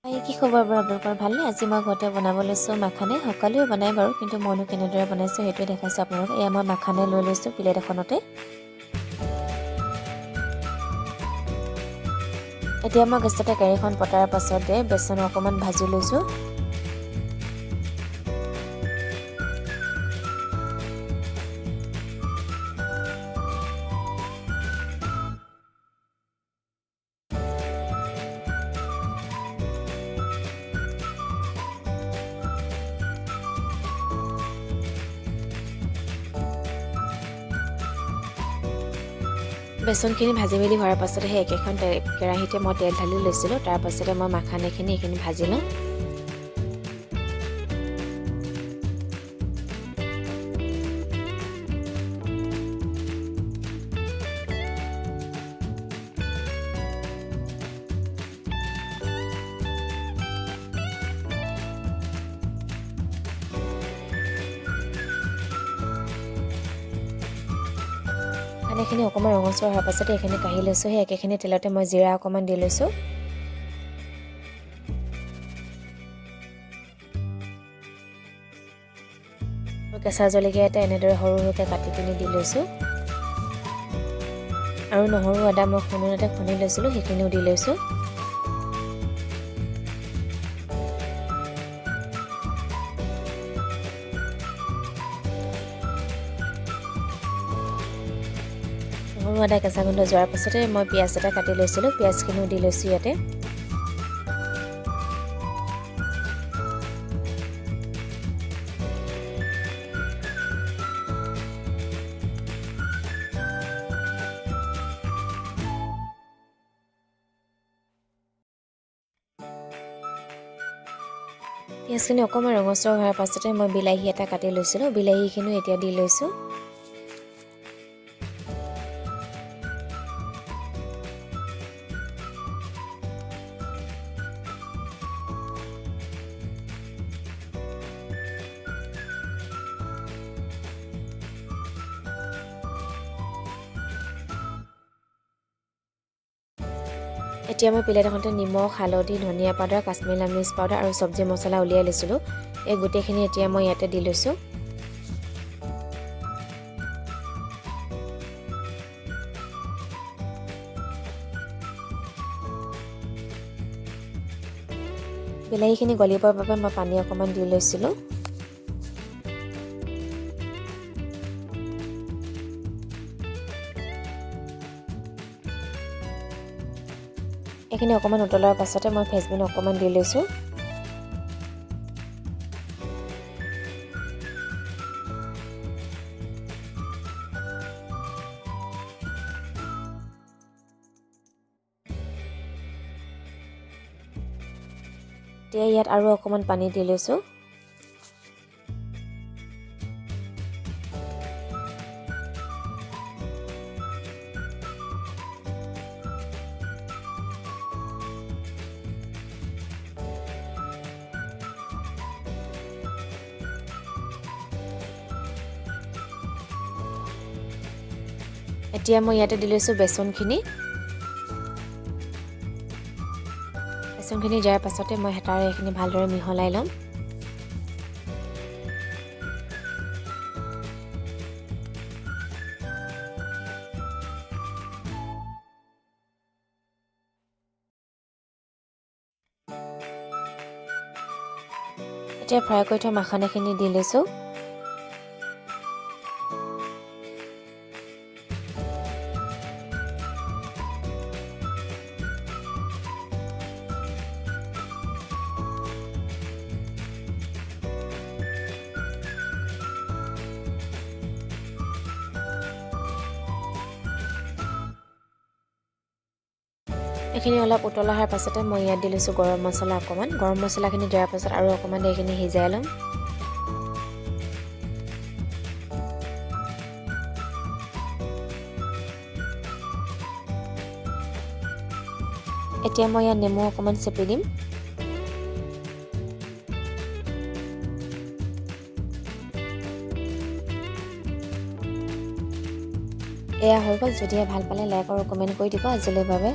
কি খবৰ বাৰু আপোনালোকৰ ভালনে? আজি মই ঘৰতে বনাব লৈছোঁ মাখানে। সকলোৱে বনাই বাৰু, কিন্তু মইনো কেনেদৰে বনাইছোঁ সেইটোৱে দেখাইছোঁ আপোনালোকক। এয়া মই মাখানে লৈ লৈছোঁ প্লেট এখনতে। এতিয়া মই গেছতে কেৰাহীখন পতাৰ পাছতে বেচন অকণমান ভাজি লৈছোঁ। বেচনখিনি ভাজি মেলি হোৱাৰ পাছতে সেই একেখন কেৰাহীতে মই তেল ঢালি লৈছিলোঁ। তাৰ পাছতে মই মাখানেখিনি এইখিনি ভাজি লওঁ। এইখিনি অকণমান ৰঙচুৱা হোৱাৰ পাছতে এইখিনি কাঢ়ি লৈছোঁ। সেই একেখিনি তেলতে মই জিৰা অকণমান দি লৈছোঁ। কেঁচা জলকীয়া এটা এনেদৰে সৰু সৰুকৈ কাটি পিনি দি লৈছোঁ। আৰু নহৰু আদা মই খুন্দোতে খুন্দি লৈছিলোঁ, সেইখিনিও দি লৈছোঁ। নহৰু আদা কেঁচা গোন্ধ যোৱাৰ পাছতে মই পিঁয়াজ এটা কাটি লৈছিলোঁ, পিঁয়াজখিনিও দি লৈছোঁ ইয়াতে। পিঁয়াজখিনি অকণমান ৰঙচুৱা হোৱাৰ পাছতে মই বিলাহী এটা কাটি লৈছিলোঁ, বিলাহীখিনিও এতিয়া দি লৈছোঁ। এতিয়া মই প্লেট এখনতে নিমখ, হালধি, ধনিয়া পাউডাৰ, কাশ্মীৰী লাল মিৰ্চ পাউডাৰ আৰু চব্জি মছলা উলিয়াই লৈছিলোঁ। এই গোটেইখিনি এতিয়া মই ইয়াতে দি লৈছোঁ। বিলাহীখিনি গলিবৰ বাবে মই পানী অকণমান দি লৈছিলোঁ। এইখিনি অকণমান উতলাৰ পাছতে মই ফ্ৰেঞ্চবিন অকণমান দি লৈছোঁ। এতিয়া ইয়াত আৰু অকণমান পানী দি লৈছোঁ। এতিয়া মই ইয়াতে দি লৈছোঁ বেচনখিনি। বেচনখিনি দিয়াৰ পাছতে মই হেতাৰে এইখিনি ভালদৰে মিহলাই ল'ম। এতিয়া ফ্ৰাই কৰি থোৱা মাখানাখিনি দি লৈছোঁ। এইখিনি অলপ উতলা হোৱাৰ পাছতে মই ইয়াত দি লৈছোঁ গৰম মছলা অকণমান। গৰম মছলাখিনি দিয়াৰ পাছত আৰু অকণমান এইখিনি সিজাই ল'ম। এতিয়া মই ইয়াত নেমু অকণমান চেপি দিম। এয়া হৈ গ'ল। যদিহে ভাল পালে লাইক আৰু কমেণ্ট কৰি দিব। আজিলৈ বাবে